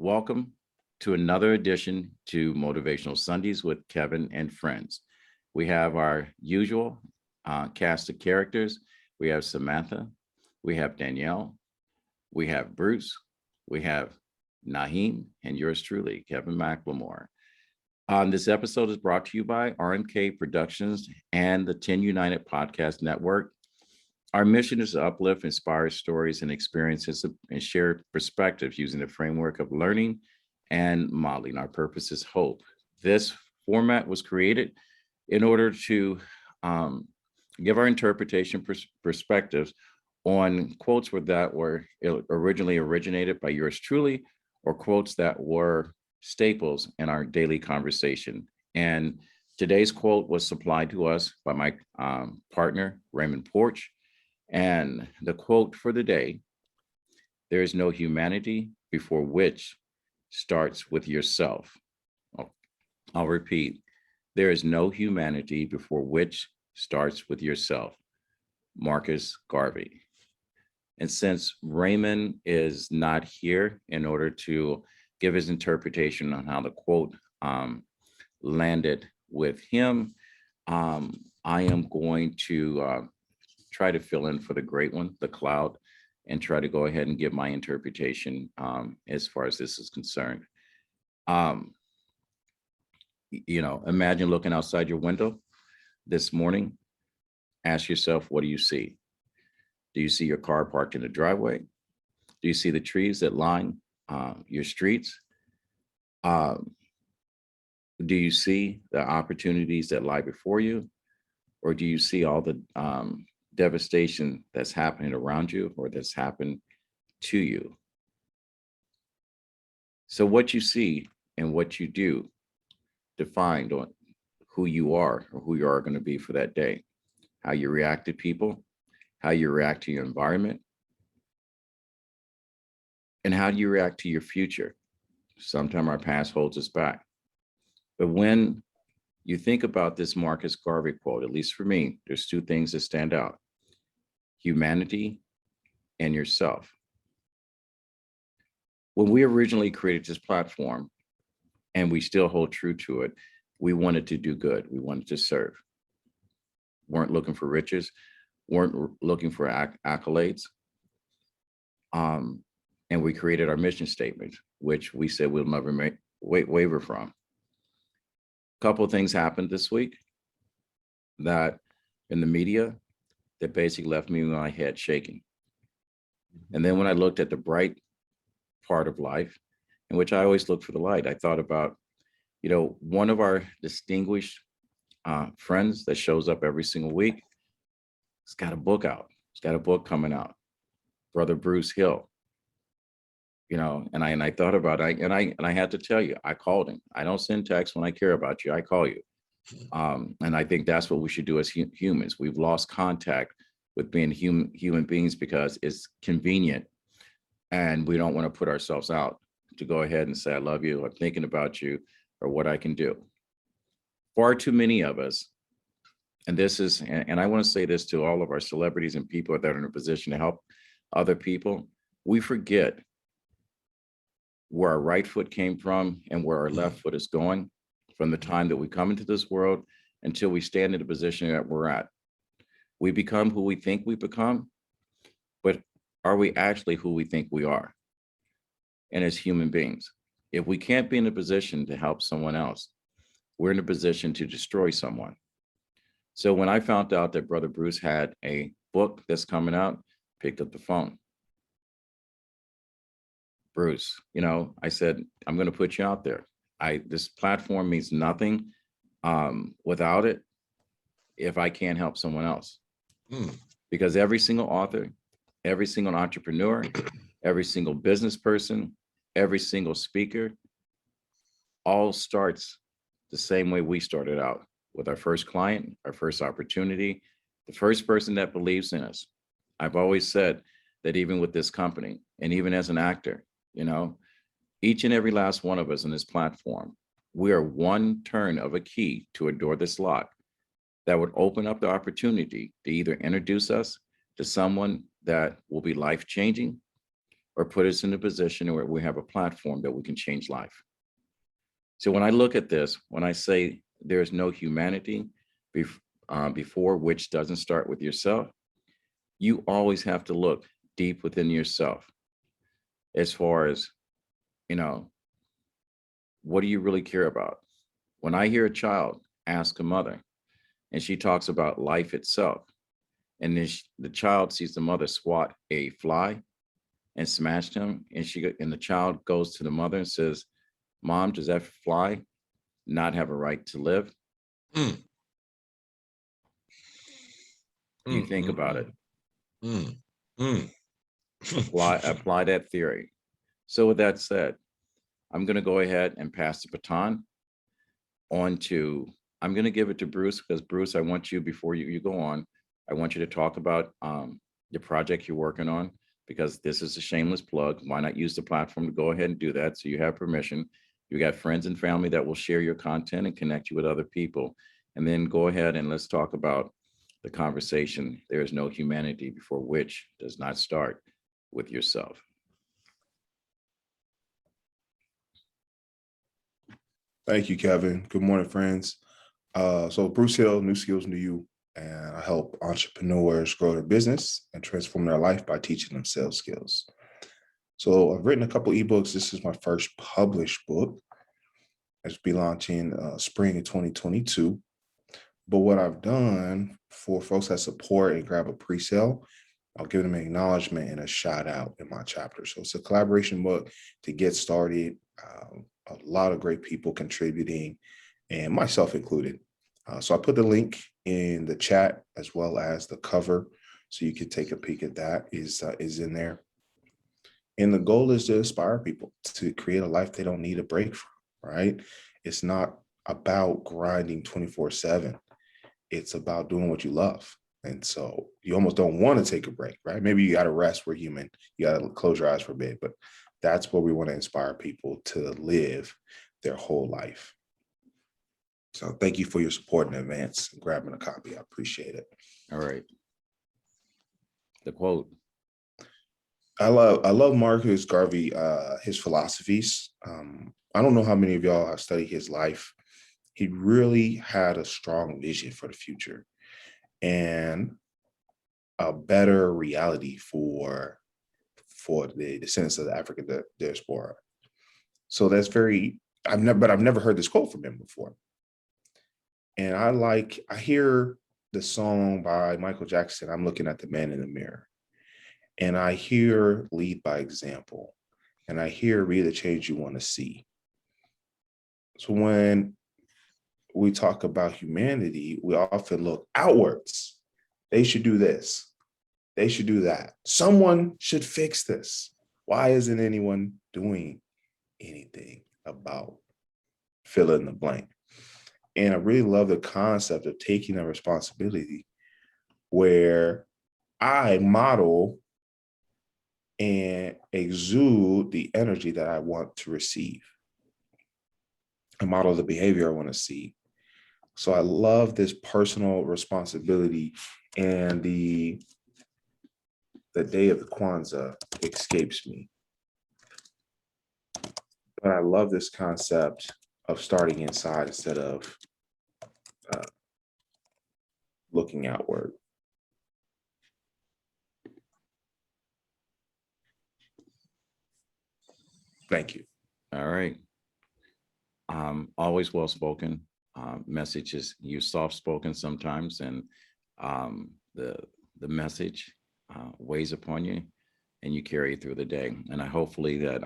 Welcome to another edition to Motivational Sundays with Kevin and friends. We have our usual cast of characters. We have Samantha, we have Danielle, we have Bruce, we have Nahim, and yours truly, Kevin McLemore. This episode is brought to you by RMK Productions and the 10 United Podcast Network. Our mission is to uplift, inspire stories and experiences and share perspectives using the framework of learning and modeling. Our purpose is hope. This format was created in order to give our interpretation perspectives on quotes that were originally originated by yours truly, or quotes that were staples in our daily conversation. And today's quote was supplied to us by my partner, Raymond Porch. And the quote for the day: there is no humanity before which starts with yourself. I'll repeat, there is no humanity before which starts with yourself. Marcus Garvey. And since Raymond is not here in order to give his interpretation on how the quote landed with him, I am going to try to fill in for the great one, the cloud, and try to go ahead and give my interpretation as far as this is concerned. Imagine looking outside your window this morning. Ask yourself, what do you see? Do you see your car parked in the driveway? Do you see the trees that line your streets? Do you see the opportunities that lie before you? Or do you see all the devastation that's happening around you or that's happened to you? So what you see and what you do defined on who you are or who you are going to be for that day. How you react to people, how you react to your environment, and how do you react to your future? Sometimes our past holds us back. But when you think about this Marcus Garvey quote, at least for me, there's two things that stand out: humanity and yourself. When we originally created this platform, and we still hold true to it, we wanted to do good. We wanted to serve. Weren't looking for riches, weren't looking for accolades. And we created our mission statement, which we said we'll never waver from. A couple of things happened this week that in the media that basically left me with my head shaking. And then when I looked at the bright part of life, in which I always look for the light, I thought about, one of our distinguished friends that shows up every single week. He's got a book out. He's got a book coming out, Brother Bruce Hill. And I thought about it, and I had to tell you, I called him. I don't send texts when I care about you. I call you. And I think that's what we should do as humans. We've lost contact with being human beings because it's convenient, and we don't want to put ourselves out to go ahead and say, I love you, I'm thinking about you, or what I can do. Far too many of us, and I want to say this to all of our celebrities and people that are in a position to help other people, we forget where our right foot came from and where our left foot is going from the time that we come into this world until we stand in the position that we're at. We become who we think we become, but are we actually who we think we are? And as human beings, if we can't be in a position to help someone else, we're in a position to destroy someone. So when I found out that Brother Bruce had a book that's coming out, picked up the phone. Bruce, I said, I'm going to put you out there. This platform means nothing without it if I can't help someone else. Because every single author, every single entrepreneur, every single business person, every single speaker, all starts the same way we started out, with our first client, our first opportunity, the first person that believes in us. I've always said that even with this company, and even as an actor, each and every last one of us on this platform, we are one turn of a key to a door that's locked that would open up the opportunity to either introduce us to someone that will be life-changing, or put us in a position where we have a platform that we can change life. So when I look at this, when I say there's no humanity before which doesn't start with yourself, you always have to look deep within yourself as far as, you know, what do you really care about? When I hear a child ask a mother, and she talks about life itself, and then the child sees the mother swat a fly and smashed him, and the child goes to the mother and says, "Mom, does that fly not have a right to live?" Mm. You think about it. Mm. Mm. Apply that theory. So with that said, I'm going to go ahead and pass the baton on to, I'm going to give it to Bruce, because Bruce, I want you, before you go on, I want you to talk about the project you're working on, because this is a shameless plug. Why not use the platform to go ahead and do that? So you have permission. You got friends and family that will share your content and connect you with other people. And then go ahead and let's talk about the conversation. There is no humanity before which does not start with yourself. Thank you, Kevin. Good morning, friends. So Bruce Hill, New Skills, New You, and I help entrepreneurs grow their business and transform their life by teaching them sales skills. So I've written a couple ebooks. This is my first published book. It's be launching spring of 2022. But what I've done for folks that support and grab a pre-sale, I'll give them an acknowledgement and a shout out in my chapter. So it's a collaboration book to get started. A lot of great people contributing, and myself included. So I put the link in the chat as well as the cover, so you can take a peek at that. Is in there. And the goal is to inspire people to create a life they don't need a break from, right? It's not about grinding 24/7. It's about doing what you love. And so you almost don't want to take a break, right? Maybe you got to rest. We're human. You got to close your eyes for a bit, but that's where we want to inspire people to live their whole life. So thank you for your support in advance and grabbing a copy. I appreciate it. All right. The quote. I love Marcus Garvey, his philosophies. I don't know how many of y'all have studied his life. He really had a strong vision for the future and a better reality for the descendants of the African diaspora. So that's I've never heard this quote from him before. And I hear the song by Michael Jackson, "I'm Looking at the Man in the Mirror." And I hear "Lead by Example." And I hear "Be the Change You Want to See." So when we talk about humanity, we often look outwards. They should do this. They should do that. Someone should fix this. Why isn't anyone doing anything about fill in the blank? And I really love the concept of taking a responsibility where I model and exude the energy that I want to receive. I model the behavior I want to see. So I love this personal responsibility, and the day of the Kwanzaa escapes me. But I love this concept of starting inside instead of looking outward. Thank you. All right. Always well-spoken. Messages, you soft-spoken sometimes, and the message weighs upon you, and you carry it through the day. And I hopefully that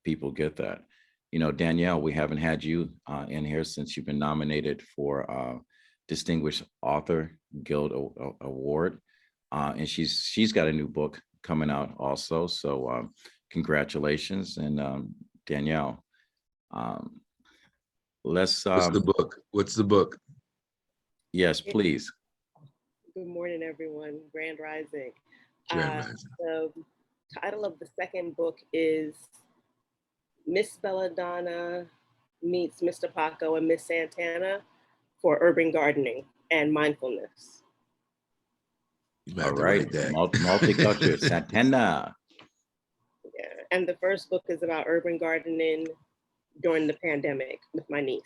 people get that. You know, Danielle, we haven't had you in here since you've been nominated for Distinguished Author Guild Award, and she's got a new book coming out also. So congratulations, and Danielle. Let's. What's the book? What's the book? Yes, please. Good morning, everyone. Grand Rising. Grand Rising. The title of the second book is Miss Belladonna Meets Mr. Paco and Miss Santana for Urban Gardening and Mindfulness. All right, multicultural Santana. And the first book is about urban gardening during the pandemic with my niece.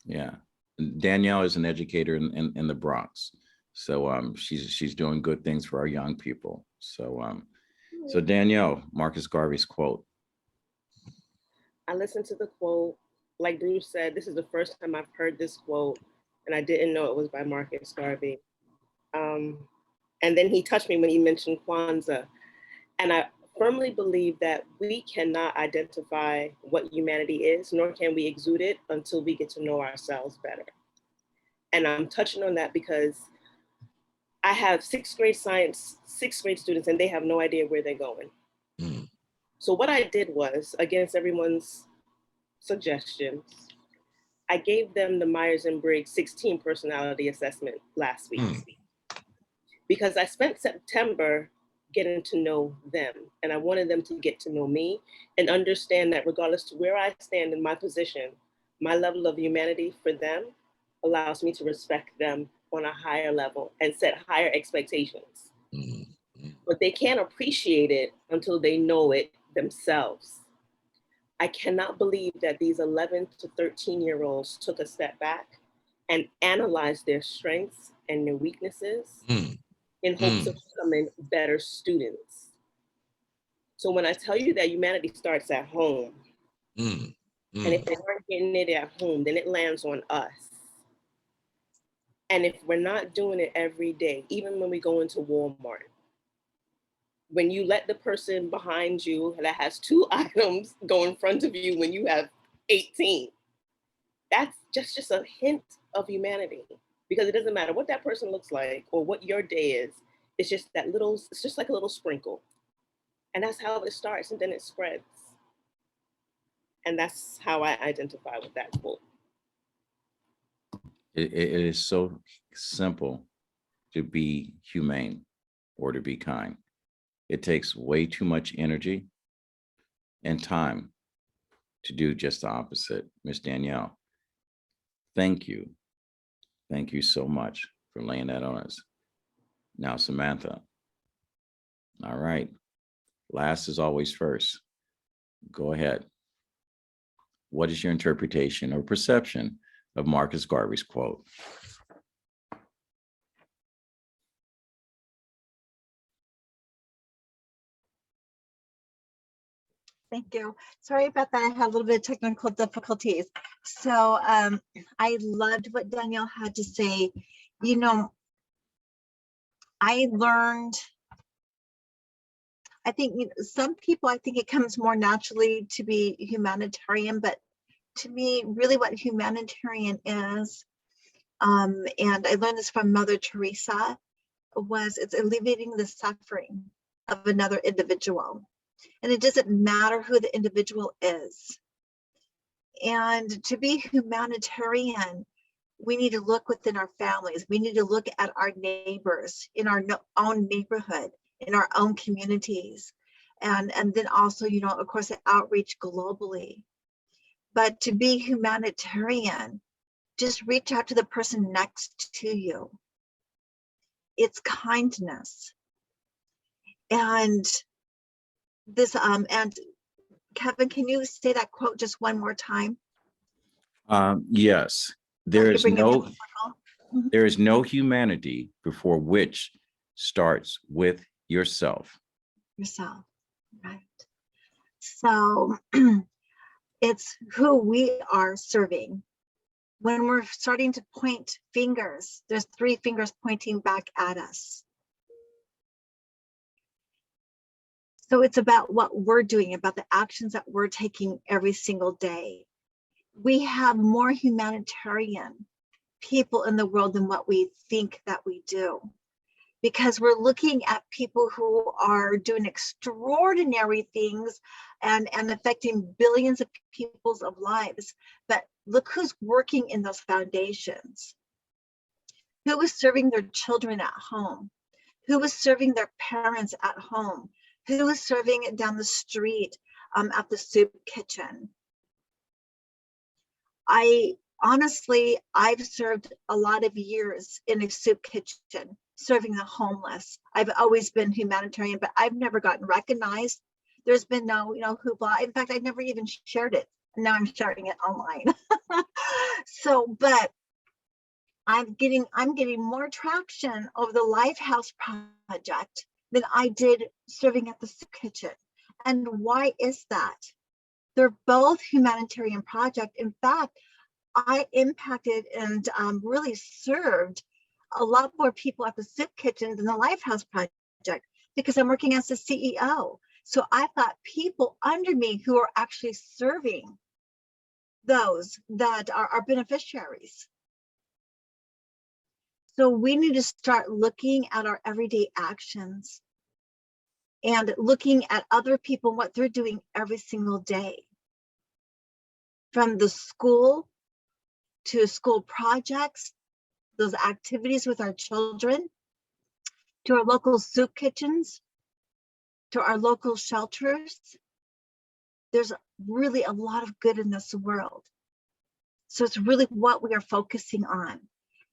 Yeah. Danielle is an educator in the Bronx. So she's doing good things for our young people. So Danielle, Marcus Garvey's quote. I listened to the quote. Like Bruce said, this is the first time I've heard this quote, and I didn't know it was by Marcus Garvey. And then he touched me when he mentioned Kwanzaa. And I firmly believe that we cannot identify what humanity is, nor can we exude it until we get to know ourselves better. And I'm touching on that because I have sixth grade students, and they have no idea where they're going. Mm. So what I did was, against everyone's suggestions, I gave them the Myers-Briggs 16 personality assessment last week. Because I spent September getting to know them, and I wanted them to get to know me and understand that regardless to where I stand in my position, my level of humanity for them allows me to respect them on a higher level and set higher expectations. But they can't appreciate it until they know it themselves. I cannot believe that these 11 to 13-year-olds took a step back and analyzed their strengths and their weaknesses in hopes of becoming better students. So when I tell you that humanity starts at home, and if they aren't getting it at home, then it lands on us. And if we're not doing it every day, even when we go into Walmart, when you let the person behind you that has 2 items go in front of you when you have 18, that's just a hint of humanity, because it doesn't matter what that person looks like or what your day is. It's just it's just like a little sprinkle. And that's how it starts, and then it spreads. And that's how I identify with that quote. It is so simple to be humane or to be kind. It takes way too much energy and time to do just the opposite. Miss Danielle, thank you. Thank you so much for laying that on us. Now, Samantha. All right. Last is always first. Go ahead. What is your interpretation or perception of Marcus Garvey's quote? Thank you. Sorry about that. I had a little bit of technical difficulties. So I loved what Danielle had to say. You know, I learned, I think some people, I think it comes more naturally to be humanitarian, but to me, really what humanitarian is, and I learned this from Mother Teresa, was it's alleviating the suffering of another individual. And it doesn't matter who the individual is. And to be humanitarian, we need to look within our families. We need to look at our neighbors in our own neighborhood, in our own communities. And then also, you know, of course, the outreach globally. But to be humanitarian, just reach out to the person next to you. It's kindness. And this, and Kevin, can you say that quote just one more time? Yes, there is no humanity before which starts with yourself. Yourself, right? So it's who we are serving. When we're starting to point fingers, there's 3 fingers pointing back at us. So it's about what we're doing, about the actions that we're taking every single day. We have more humanitarian people in the world than what we think that we do, because we're looking at people who are doing extraordinary things and affecting billions of people's lives. But look who's working in those foundations. Who is serving their children at home? Who is serving their parents at home? Who is serving it down the street at the soup kitchen? I've served a lot of years in a soup kitchen, serving the homeless. I've always been humanitarian, but I've never gotten recognized There's been no, hoopla. In fact, I never even shared it. Now I'm sharing it online. So, but I'm getting more traction over the Lifehouse project than I did serving at the soup kitchen. And why is that? They're both humanitarian projects. In fact, I impacted and really served a lot more people at the soup kitchen than the Lifehouse project because I'm working as the CEO. So I've got people under me who are actually serving those that are beneficiaries. So we need to start looking at our everyday actions and looking at other people, what they're doing every single day. From the school to school projects, those activities with our children, to our local soup kitchens, to our local shelters. There's really a lot of good in this world. So it's really what we are focusing on.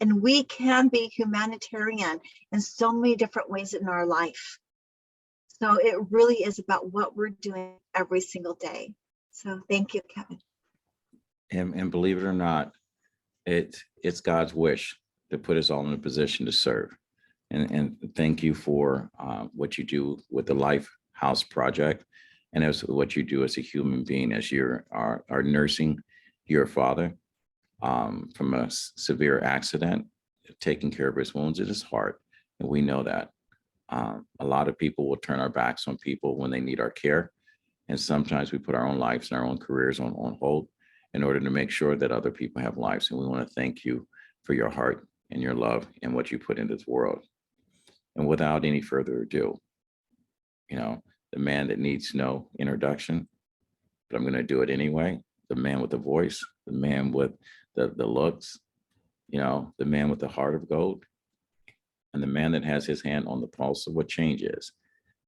And we can be humanitarian in so many different ways in our life. So it really is about what we're doing every single day. So thank you, Kevin. And believe it or not, it's God's wish to put us all in a position to serve. And thank you for what you do with the Lifehouse Project, and as what you do as a human being, as you are nursing your father from a severe accident, taking care of his wounds in his heart. And we know that a lot of people will turn our backs on people when they need our care. And sometimes we put our own lives and our own careers on hold in order to make sure that other people have lives. And we want to thank you for your heart and your love and what you put into this world. And without any further ado, the man that needs no introduction, but I'm going to do it anyway. The man with the voice, the man with the looks, the man with the heart of gold, and the man that has his hand on the pulse of what change is,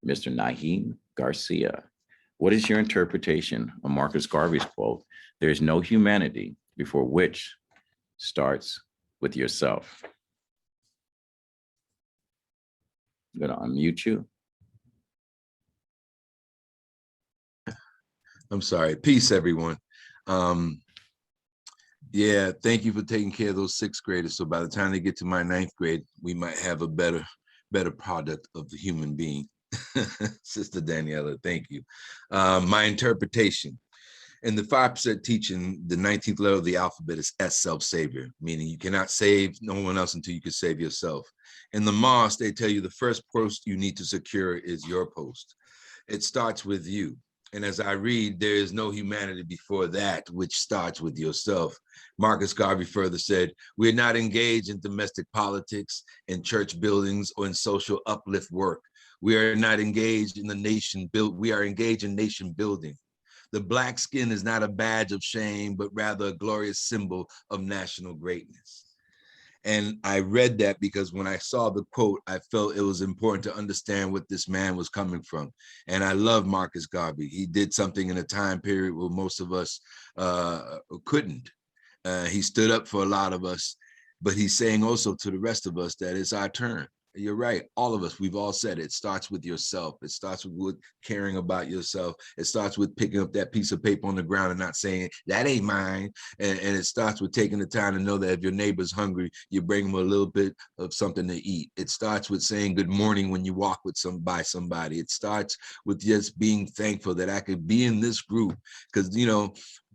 Mr. Nahims Garcia. What is your interpretation of Marcus Garvey's quote, "There is no humanity before which starts with yourself"? I'm going to unmute you. I'm sorry. Peace, everyone. Yeah, thank you for taking care of those sixth graders. So by the time they get to my ninth grade, we might have a better product of the human being. Sister Daniela, thank you. My interpretation. In the 5% teaching, the 19th letter of the alphabet is S, self-savior, meaning you cannot save no one else until you can save yourself. In the Moss, they tell you the first post you need to secure is your post. It starts with you. And as I read, there is no humanity before that, which starts with yourself. Marcus Garvey further said, "We're not engaged in domestic politics, in church buildings, or in social uplift work. We are not engaged in the nation build. We are engaged in nation building. The Black skin is not a badge of shame, but rather a glorious symbol of national greatness." And I read that because when I saw the quote, I felt it was important to understand what this man was coming from. And I love Marcus Garvey. He did something in a time period where most of us couldn't. He stood up for a lot of us, but he's saying also to the rest of us that it's our turn. You're right. All of us, we've all said it starts with yourself. It starts with caring about yourself. It starts with picking up that piece of paper on the ground and not saying, that ain't mine. And it starts with taking the time to know that if your neighbor's hungry, you bring them a little bit of something to eat. It starts with saying good morning when you walk with by somebody. It starts with just being thankful that I could be in this group because,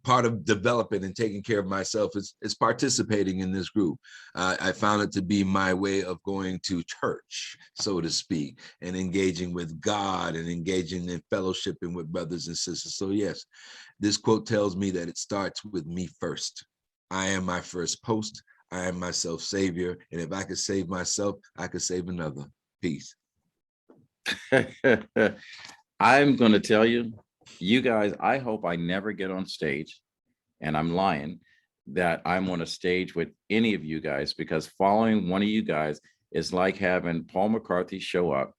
part of developing and taking care of myself is participating in this group. I found it to be my way of going to church, so to speak, and engaging with God and engaging in fellowshipping with brothers and sisters. So yes, this quote tells me that it starts with me first. I am my first post. I am my self-savior. And if I could save myself, I could save another. Peace. I'm going to tell you, you guys, I hope I never get on stage, and I'm lying, that I'm on a stage with any of you guys, because following one of you guys is like having Paul McCarthy show up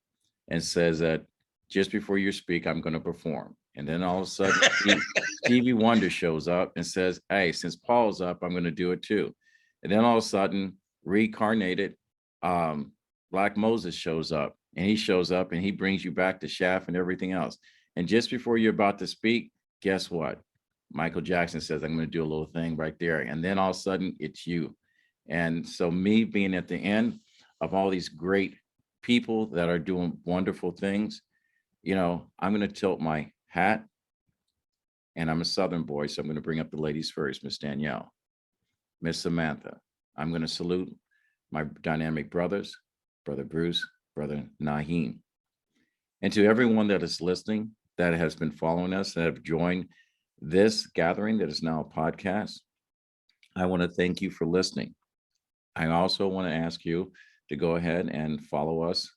and says that just before you speak, I'm going to perform. And then all of a sudden, Stevie Wonder shows up and says, hey, since Paul's up, I'm going to do it too. And then all of a sudden, reincarnated Black Moses shows up, and he shows up and he brings you back to Shaft and everything else. And just before you're about to speak, guess what? Michael Jackson says, I'm going to do a little thing right there. And then all of a sudden it's you. And so me being at the end of all these great people that are doing wonderful things, I'm going to tilt my hat, and I'm a Southern boy. So I'm going to bring up the ladies first, Miss Danielle, Miss Samantha. I'm going to salute my dynamic brothers, Brother Bruce, Brother Naheem. And to everyone that is listening, that has been following us, that have joined this gathering that is now a podcast, I want to thank you for listening. I also want to ask you to go ahead and follow us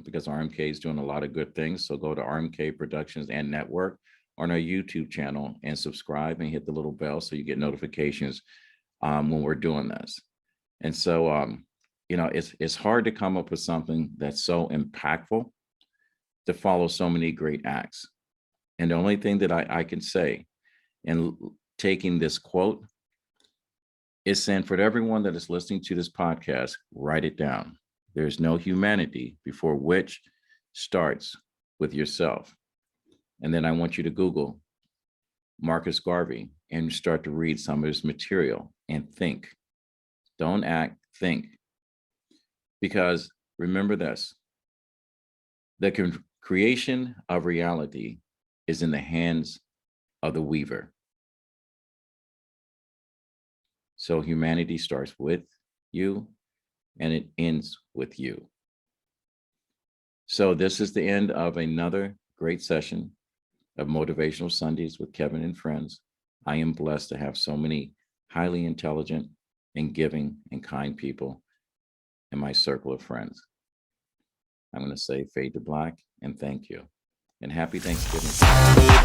because RMK is doing a lot of good things. So go to RMK Productions and Network on our YouTube channel and subscribe and hit the little bell so you get notifications when we're doing this. And so, it's hard to come up with something that's so impactful to follow so many great acts. And the only thing that I can say in taking this quote is saying, for everyone that is listening to this podcast, write it down. There's no humanity before which starts with yourself. And then I want you to Google Marcus Garvey and start to read some of his material and think. Don't act, think. Because remember this, the creation of reality is in the hands of the weaver. So humanity starts with you and it ends with you. So this is the end of another great session of Motivational Sundays with Kevin and Friends. I am blessed to have so many highly intelligent and giving and kind people in my circle of friends. I'm going to say fade to black and thank you and happy Thanksgiving.